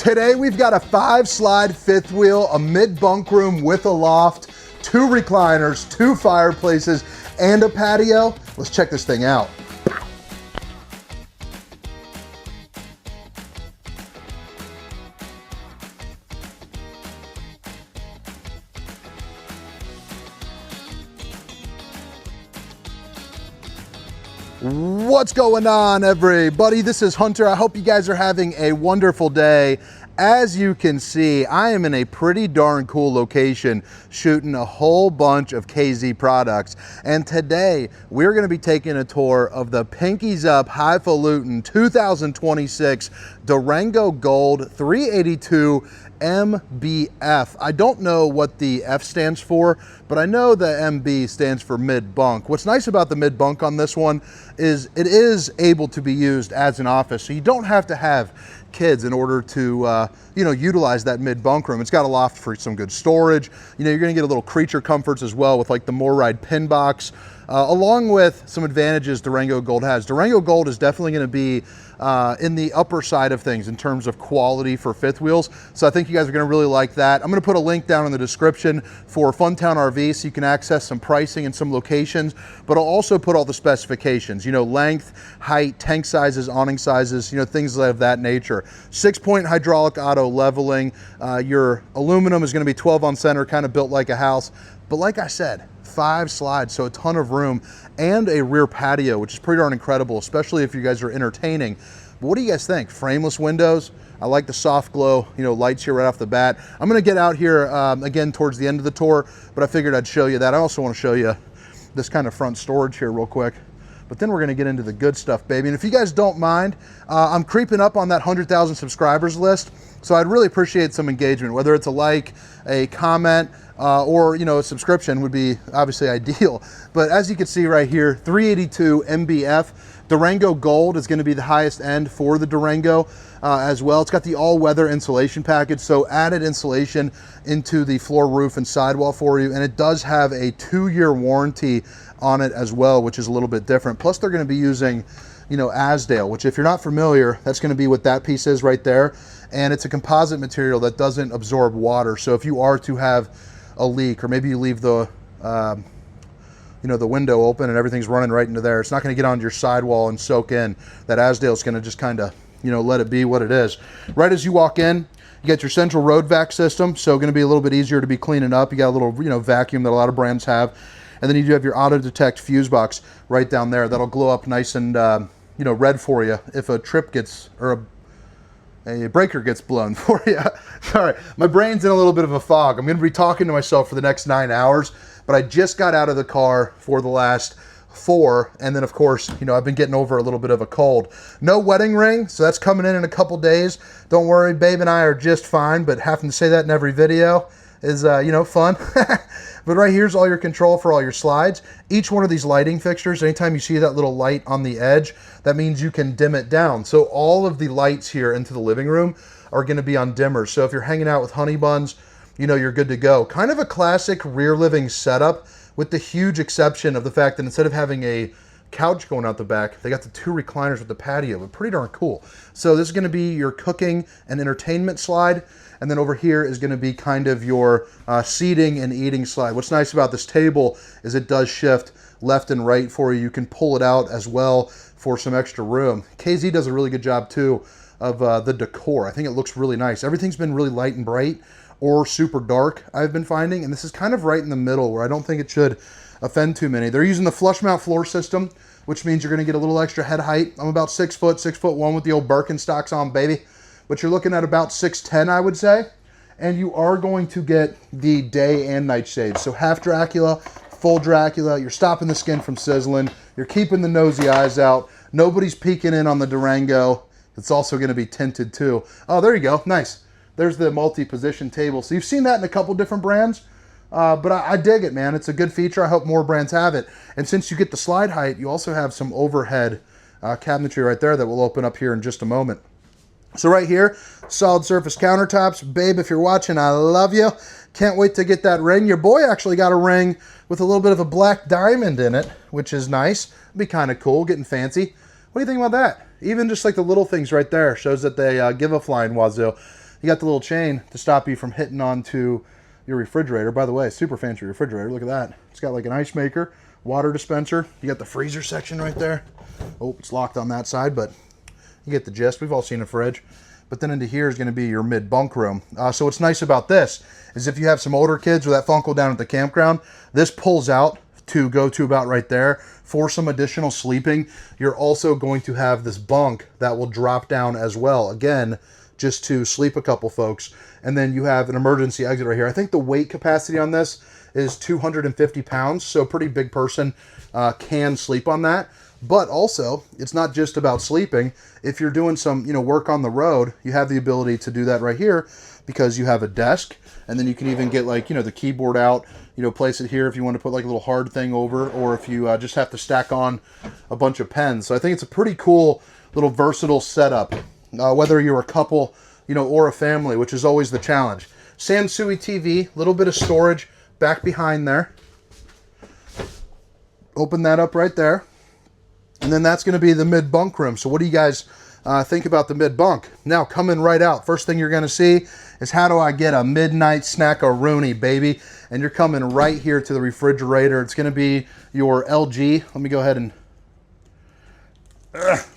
Today we've got a 5-slide fifth wheel, a mid-bunk room with a loft, 2 recliners, 2 fireplaces, and a patio. Let's check this thing out. What's going on, everybody? This is Hunter. I hope you guys are having a wonderful day. As you can see, I am in a pretty darn cool location shooting a whole bunch of KZ products. And today we're going to be taking a tour of the Pinkies Up Highfalutin 2026 Durango Gold 382 MBF. I don't know what the F stands for, but I know the MB stands for mid-bunk. What's nice about the mid-bunk on this one is it is able to be used as an office, so you don't have to have kids in order to utilize that mid-bunk room. It's got a loft for some good storage. You're gonna get a little creature comforts as well with like the MORryde pin box, along with some advantages Durango Gold has. Durango Gold is definitely gonna be in the upper side of things in terms of quality for fifth wheels. So I think you guys are gonna really like that. I'm gonna put a link down in the description for Funtown RV so you can access some pricing and some locations, but I'll also put all the specifications, length, height, tank sizes, awning sizes, things of that nature. 6-point hydraulic auto leveling. Your aluminum is gonna be 12 on center, kind of built like a house. But like I said, 5 slides, so a ton of room, and a rear patio, which is pretty darn incredible, especially if you guys are entertaining. But what do you guys think? Frameless windows. I like the soft glow, lights here right off the bat. I'm gonna get out here again towards the end of the tour, but I figured I'd show you that. I also wanna show you this kind of front storage here real quick. But then we're gonna get into the good stuff, baby. And if you guys don't mind, I'm creeping up on that 100,000 subscribers list. So I'd really appreciate some engagement, whether it's a like, a comment, or a subscription would be obviously ideal. But as you can see right here, 382 MBF. Durango Gold is gonna be the highest end for the Durango as well. It's got the all-weather insulation package, so added insulation into the floor, roof, and sidewall for you. And it does have a 2-year warranty on it as well, which is a little bit different. Plus they're gonna be using Azdel, which if you're not familiar, that's gonna be what that piece is right there. And it's a composite material that doesn't absorb water. So if you are to have a leak, or maybe you leave the the window open and everything's running right into there, it's not going to get onto your sidewall and soak in. That Azdel is going to just kind of let it be what it is. Right as you walk in, you got your central road vac system, so going to be a little bit easier to be cleaning up. You got a little vacuum that a lot of brands have, and then you do have your auto detect fuse box right down there that'll glow up nice and red for you if a trip gets, or a breaker gets blown for you. Sorry, my brain's in a little bit of a fog. I'm gonna be talking to myself for the next 9 hours, but I just got out of the car for the last 4, and then of course, I've been getting over a little bit of a cold. No wedding ring, so that's coming in a couple days. Don't worry, babe and I are just fine, but having to say that in every video is, fun. But right here's all your control for all your slides. Each one of these lighting fixtures, anytime you see that little light on the edge, that means you can dim it down. So all of the lights here into the living room are gonna be on dimmers. So if you're hanging out with honey buns, you're good to go. Kind of a classic rear living setup, with the huge exception of the fact that instead of having a couch going out the back, they got the 2 recliners with the patio, but pretty darn cool. So this is gonna be your cooking and entertainment slide. And then over here is gonna be kind of your seating and eating slide. What's nice about this table is it does shift left and right for you. You can pull it out as well for some extra room. KZ does a really good job too of the decor. I think it looks really nice. Everything's been really light and bright, or super dark, I've been finding. And this is kind of right in the middle where I don't think it should offend too many. They're using the flush mount floor system, which means you're gonna get a little extra head height. I'm about 6 foot, 6'1" with the old Birkenstocks on, baby. But you're looking at about 6'10", I would say. And you are going to get the day and night shades. So half Dracula, full Dracula. You're stopping the skin from sizzling. You're keeping the nosy eyes out. Nobody's peeking in on the Durango. It's also gonna be tinted too. Oh, there you go, nice. There's the multi-position table. So you've seen that in a couple different brands, but I dig it, man. It's a good feature. I hope more brands have it. And since you get the slide height, you also have some overhead cabinetry right there that will open up here in just a moment. So right here, solid surface countertops. Babe, if you're watching, I love you. Can't wait to get that ring. Your boy actually got a ring with a little bit of a black diamond in it, which is nice. It'd be kind of cool, getting fancy. What do you think about that? Even just like the little things right there shows that they give a flying wazoo. You got the little chain to stop you from hitting onto your refrigerator. By the way, super fancy refrigerator. Look at that. It's got like an ice maker, water dispenser. You got the freezer section right there. Oh, it's locked on that side, but you get the gist. We've all seen a fridge. But then into here is going to be your mid-bunk room. So what's nice about this is if you have some older kids or that funkle down at the campground, this pulls out to go to about right there for some additional sleeping. You're also going to have this bunk that will drop down as well. Again, just to sleep a couple folks. And then you have an emergency exit right here. I think the weight capacity on this is 250 pounds. So a pretty big person can sleep on that. But also, it's not just about sleeping. If you're doing some, work on the road, you have the ability to do that right here because you have a desk, and then you can even get like, the keyboard out, place it here if you want to put like a little hard thing over, or if you just have to stack on a bunch of pens. So I think it's a pretty cool little versatile setup, whether you're a couple, or a family, which is always the challenge. Sansui TV, little bit of storage back behind there. Open that up right there. And then that's going to be the mid-bunk room. So what do you guys think about the mid-bunk? Now, coming right out, first thing you're going to see is how do I get a midnight snack-a-rooney, baby? And you're coming right here to the refrigerator. It's going to be your LG. Let me go ahead and...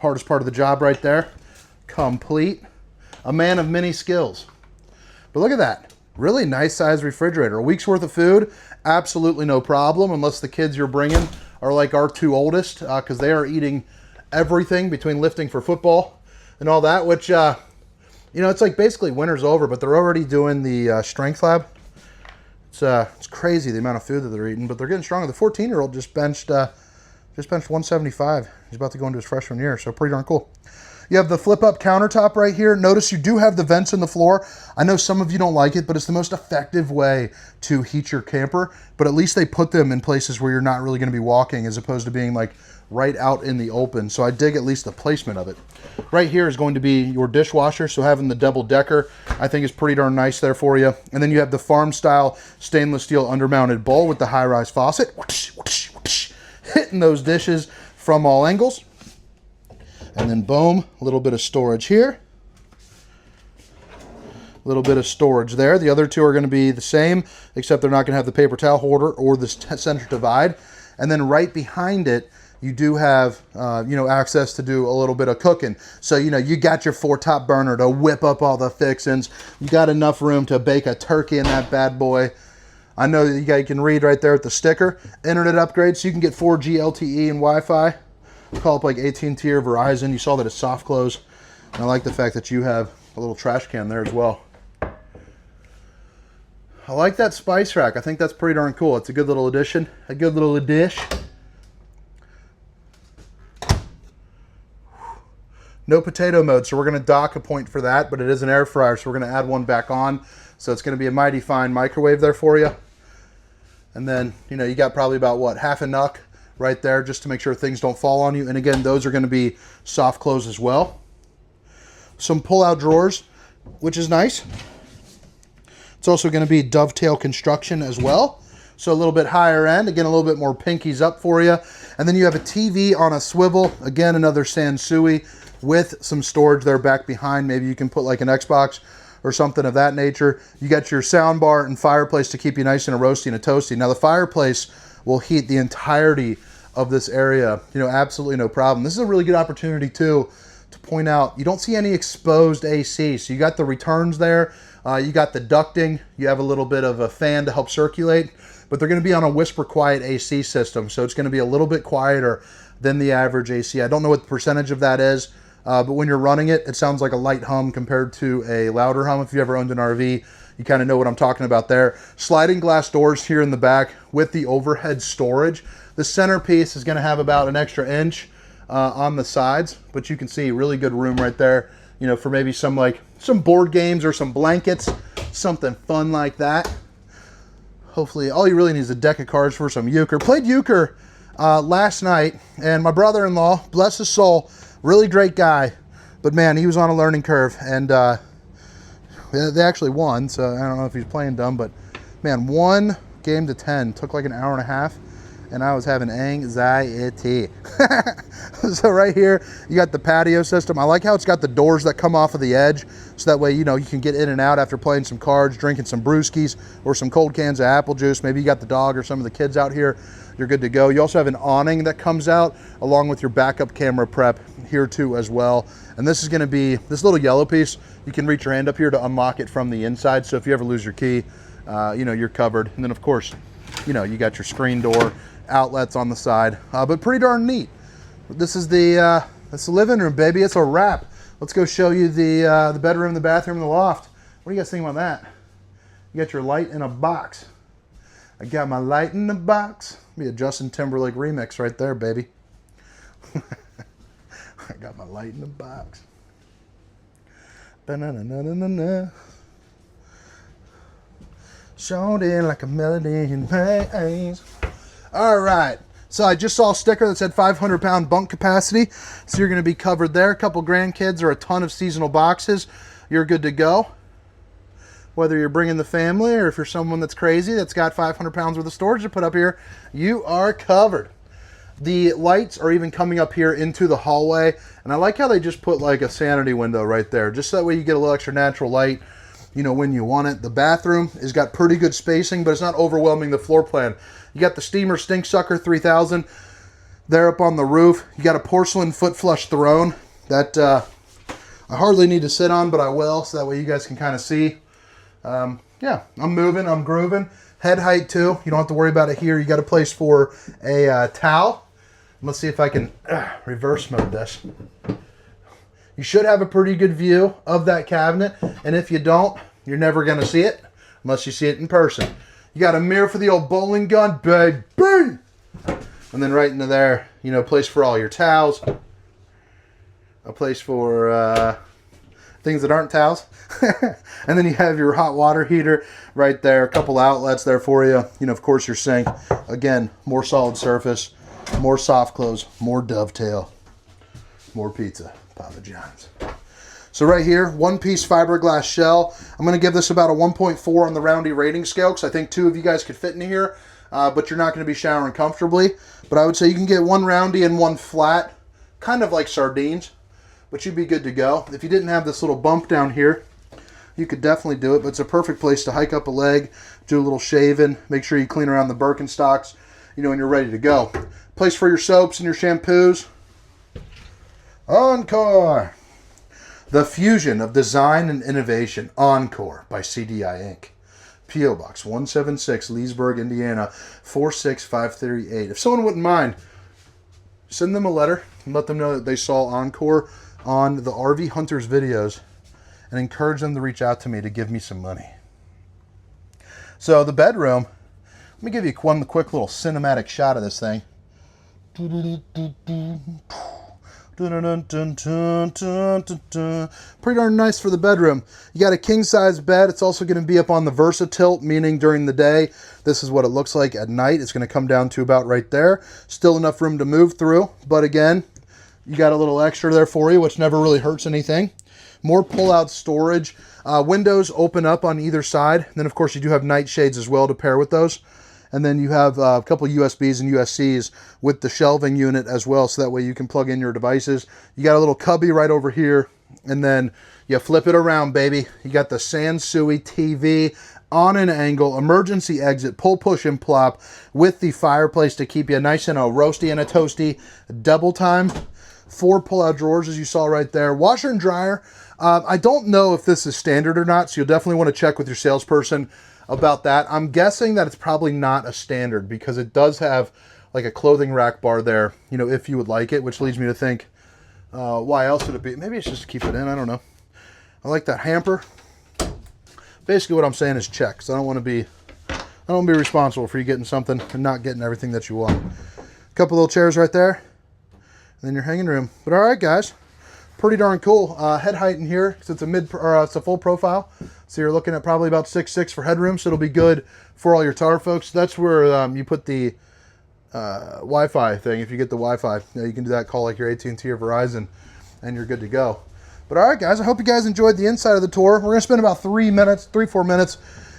hardest part of the job right there. Complete. A man of many skills. But look at that. Really nice size refrigerator. A week's worth of food, absolutely no problem, unless the kids you're bringing are like our two oldest, because they are eating everything between lifting for football and all that, which, it's like basically winter's over, but they're already doing the strength lab. It's crazy the amount of food that they're eating, but they're getting stronger. The 14-year-old just benched 175. He's about to go into his freshman year, so pretty darn cool. You have the flip-up countertop right here. Notice you do have the vents in the floor. I know some of you don't like it, but it's the most effective way to heat your camper. But at least they put them in places where you're not really going to be walking as opposed to being like right out in the open. So I dig at least the placement of it. Right here is going to be your dishwasher. So having the double decker, I think is pretty darn nice there for you. And then you have the farm style stainless steel undermounted bowl with the high-rise faucet. Hitting those dishes from all angles. And then boom, a little bit of storage here. A little bit of storage there. The other two are going to be the same, except they're not going to have the paper towel holder or the center divide. And then right behind it, you do have, access to do a little bit of cooking. So, you got your 4-top burner to whip up all the fixings. You got enough room to bake a turkey in that bad boy. I know that you guys can read right there at the sticker. Internet upgrade, so you can get 4G LTE and Wi-Fi. Call up like AT&T or Verizon. You saw that it's soft close. And I like the fact that you have a little trash can there as well. I like that spice rack. I think that's pretty darn cool. It's a good little addition. A good little dish. No potato mode, so we're going to dock a point for that, but it is an air fryer, so we're going to add one back on. So it's going to be a mighty fine microwave there for you. And then, you got probably about, what, half a nuck right there just to make sure things don't fall on you. And again, those are going to be soft close as well. Some pull-out drawers, which is nice. It's also going to be dovetail construction as well. So a little bit higher end. Again, a little bit more pinkies up for you. And then you have a TV on a swivel. Again, another Sansui with some storage there back behind. Maybe you can put like an Xbox or something of that nature. You got your sound bar and fireplace to keep you nice and a roasty and a toasty. Now the fireplace will heat the entirety of this area, absolutely no problem. This is a really good opportunity too to point out you don't see any exposed AC. So you got the returns there, you got the ducting, you have a little bit of a fan to help circulate, but they're going to be on a whisper quiet AC system, so it's going to be a little bit quieter than the average AC. I don't know what the percentage of that is, but when you're running it, it sounds like a light hum compared to a louder hum. If you ever owned an RV, you kind of know what I'm talking about there. Sliding glass doors here in the back with the overhead storage. The centerpiece is going to have about an extra inch on the sides, but you can see really good room right there, for maybe some board games or some blankets, something fun like that. Hopefully, all you really need is a deck of cards for some euchre. Played euchre last night, and my brother-in-law, bless his soul, really great guy, but man, he was on a learning curve, and they actually won, so I don't know if he's playing dumb, but man, 1 game to 10 took like an hour and a half. and I was having anxiety. So right here, you got the patio system. I like how it's got the doors that come off of the edge, so that way, you know, you can get in and out after playing some cards, drinking some brewskis, or some cold cans of apple juice. Maybe you got the dog or some of the kids out here. You're good to go. You also have an awning that comes out along with your backup camera prep here too as well. And this is going to be this little yellow piece. You can reach your hand up here to unlock it from the inside. So if you ever lose your key, you know, you're covered. And then of course, you know, you got your screen door outlets on the side, but pretty darn neat. This is that's the living room, baby. It's a wrap. Let's go show you the bedroom, the bathroom, and the loft. What do you guys think about that? You got your light in a box. I got my light in the box. Be a Justin Timberlake remix right there, baby. I got my light in the box. Ba-na-na-na-na-na. Showed in like a melody in veins. All right. So I just saw a sticker that said 500-pound bunk capacity. So you're going to be covered there. A couple grandkids or a ton of seasonal boxes. You're good to go. Whether you're bringing the family or if you're someone that's crazy that's got 500 pounds worth of storage to put up here, you are covered. The lights are even coming up here into the hallway. And I like how they just put like a sanity window right there. Just so that way you get a little extra natural light, you know, when you want it. The bathroom has got pretty good spacing, but it's not overwhelming the floor plan. You got the Steamer Stink Sucker 3000 there up on the roof. You got a porcelain foot flush throne that I hardly need to sit on, but I will, so that way you guys can kind of see. Yeah, I'm moving, I'm grooving. Head height too. You don't have to worry about it here. You got a place for a towel. Let's see if I can reverse mode this. You should have a pretty good view of that cabinet, and if you don't, you're never going to see it unless you see it in person. You got a mirror for the old bowling gun, baby! And then right into there, you know, a place for all your towels. A place for things that aren't towels. And then you have your hot water heater right there. A couple outlets there for you. You know, of course, your sink. Again, more solid surface, more soft close, more dovetail, more pizza. Papa John's. So right here, one-piece fiberglass shell. I'm going to give this about a 1.4 on the Roundy rating scale because I think 2 of you guys could fit in here, but you're not going to be showering comfortably. But I would say you can get 1 roundy and 1 flat, kind of like sardines, but you'd be good to go. If you didn't have this little bump down here, you could definitely do it, but it's a perfect place to hike up a leg, do a little shaving, make sure you clean around the Birkenstocks, you know, and you're ready to go. Place for your soaps and your shampoos. Encore. The fusion of design and innovation. Encore by CDI Inc. P.O. Box 176, Leesburg, Indiana 46538. If someone wouldn't mind, send them a letter and let them know that they saw Encore on the RV Hunters videos and encourage them to reach out to me to give me some money. So the bedroom, let me give you one quick little cinematic shot of this thing. Pretty darn nice for the bedroom. You got a king-size bed. It's also going to be up on the VersaTilt, meaning during the day, this is what it looks like at night. It's going to come down to about right there. Still enough room to move through, but again, you got a little extra there for you, which never really hurts anything. More pull-out storage. Windows open up on either side. And then, of course, you do have night shades as well to pair with those. And then you have a couple USBs and USCs with the shelving unit as well, so that way you can plug in your devices. You got a little cubby right over here, and then you flip it around, baby. You got the Sansui TV on an angle, emergency exit, pull, push, and plop with the fireplace to keep you nice and a roasty and a toasty. Double time. 4 pull-out drawers, as you saw right there. Washer and dryer. I don't know if this is standard or not, so you'll definitely want to check with your salesperson about that. I'm guessing that it's probably not a standard because it does have like a clothing rack bar there, you know, if you would like it, which leads me to think, why else would it be? Maybe it's just to keep it in. I don't know. I like that hamper. Basically what I'm saying is check, because I don't want to be responsible for you getting something and not getting everything that you want. A couple little chairs right there. And then your hanging room. But all right, guys, pretty darn cool. Head height in here, because it's it's a full profile. So you're looking at probably about 6'6" for headroom. So it'll be good for all your tower folks. That's where you put the Wi-Fi thing. If you get the Wi-Fi, you can do that. Call like your AT&T or Verizon, and you're good to go. But all right, guys, I hope you guys enjoyed the inside of the tour. We're gonna spend about 3 4 minutes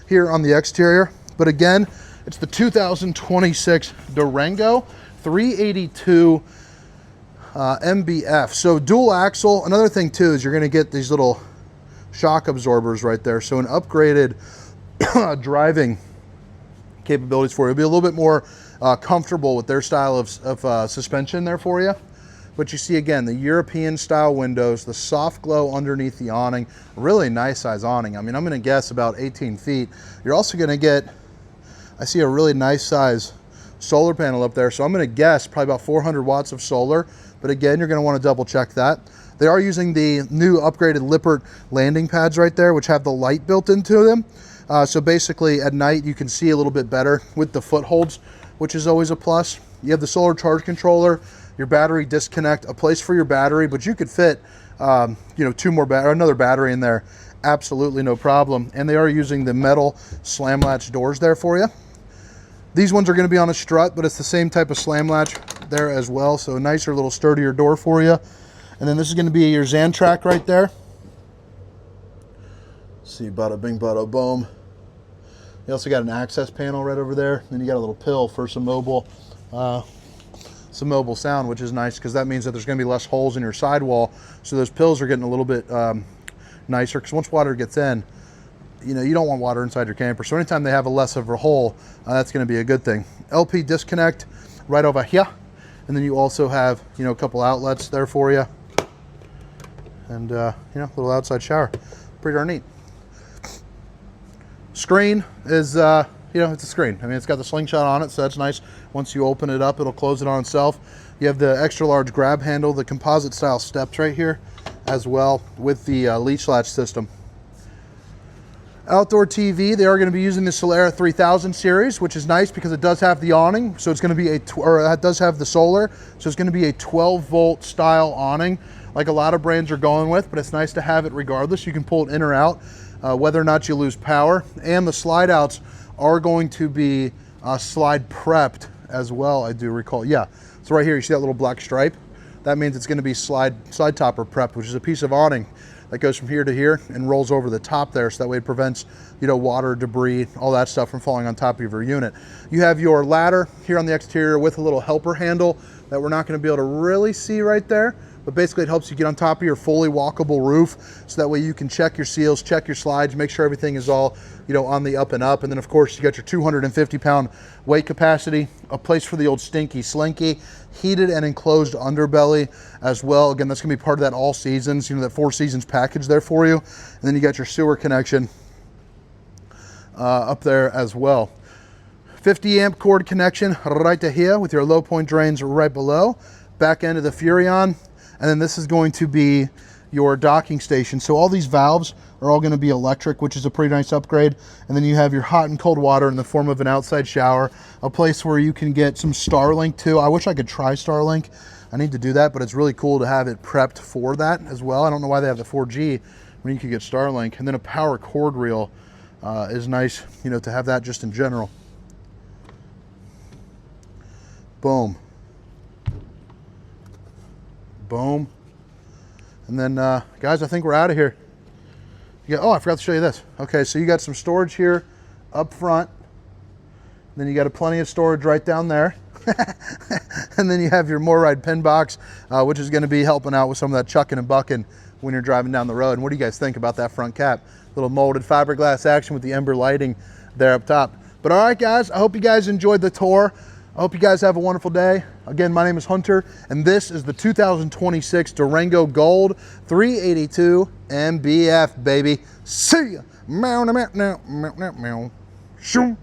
here on the exterior. But again, It's the 2026 Durango 382 MBF. So dual axle. Another thing too is you're going to get these little shock absorbers right there. So an upgraded driving capabilities for you. It'll be a little bit more comfortable with their style of suspension there for you. But you see again, the European style windows, the soft glow underneath the awning, really nice size awning. I mean, I'm gonna guess about 18 feet. You're also gonna get, I see a really nice size solar panel up there. So I'm gonna guess probably about 400 watts of solar. But again, you're gonna wanna double check that. They are using the new upgraded Lippert landing pads right there, which have the light built into them. So basically at night, you can see a little bit better with the footholds, which is always a plus. You have the solar charge controller, your battery disconnect, a place for your battery, but you could fit, you know, another battery in there, absolutely no problem. And they are using the metal slam latch doors there for you. These ones are going to be on a strut, but it's the same type of slam latch there as well. So a nicer, little sturdier door for you. And then this is going to be your Xantrack right there. See, bada bing, bada boom. You also got an access panel right over there. Then you got a little pill for some mobile sound, which is nice because that means that there's going to be less holes in your sidewall. So those pills are getting a little bit nicer because once water gets in, you know, you don't want water inside your camper. So anytime they have a less of a hole, that's going to be a good thing. LP disconnect right over here. And then you also have, you know, a couple outlets there for you. And, you know, a little outside shower. Pretty darn neat. Screen is, you know, it's a screen. I mean, it's got the slingshot on it, so that's nice. Once you open it up, it'll close it on itself. You have the extra large grab handle, the composite style steps right here as well with the leash latch system. Outdoor TV, they are going to be using the Solera 3000 series, which is nice because it does have the awning. So it's going to be it does have the solar. So it's going to be a 12 volt style awning like a lot of brands are going with, but it's nice to have it regardless. You can pull it in or out. Whether or not you lose power, and the slide outs are going to be slide prepped as well, I do recall. Yeah, so right here you see that little black stripe. That means it's going to be slide topper prepped, which is a piece of awning that goes from here to here and rolls over the top there, so that way it prevents, you know, water, debris, all that stuff from falling on top of your unit. You have your ladder here on the exterior with a little helper handle that we're not going to be able to really see right there. But basically it helps you get on top of your fully walkable roof, so that way you can check your seals, check your slides, make sure everything is all, you know, on the up and up. And then of course you got your 250-pound weight capacity, a place for the old stinky slinky, heated and enclosed underbelly as well. Again, that's gonna be part of that all seasons, you know, that 4 seasons package there for you. And then you got your sewer connection up there as well. 50 amp cord connection right to here with your low point drains right below. Back end of the Furrion. And then this is going to be your docking station. So all these valves are all going to be electric, which is a pretty nice upgrade. And then you have your hot and cold water in the form of an outside shower, a place where you can get some Starlink too. I wish I could try Starlink. I need to do that, but it's really cool to have it prepped for that as well. I don't know why they have the 4G when you could get Starlink. And then a power cord reel is nice, you know, to have that just in general. Boom. Boom. And then guys, I think we're out of here. Oh, I forgot to show you this. Okay, so you got some storage here up front. Then you got plenty of storage right down there. And then you have your MoreRide pin box, which is going to be helping out with some of that chucking and bucking when you're driving down the road. And what do you guys think about that front cap? Little molded fiberglass action with the Ember lighting there up top. But all right, guys, I hope you guys enjoyed the tour. I hope you guys have a wonderful day. Again, my name is Hunter, and this is the 2026 Durango Gold 382 MBF, baby. See ya. Meow, meow, meow, meow, meow, meow. Shoo.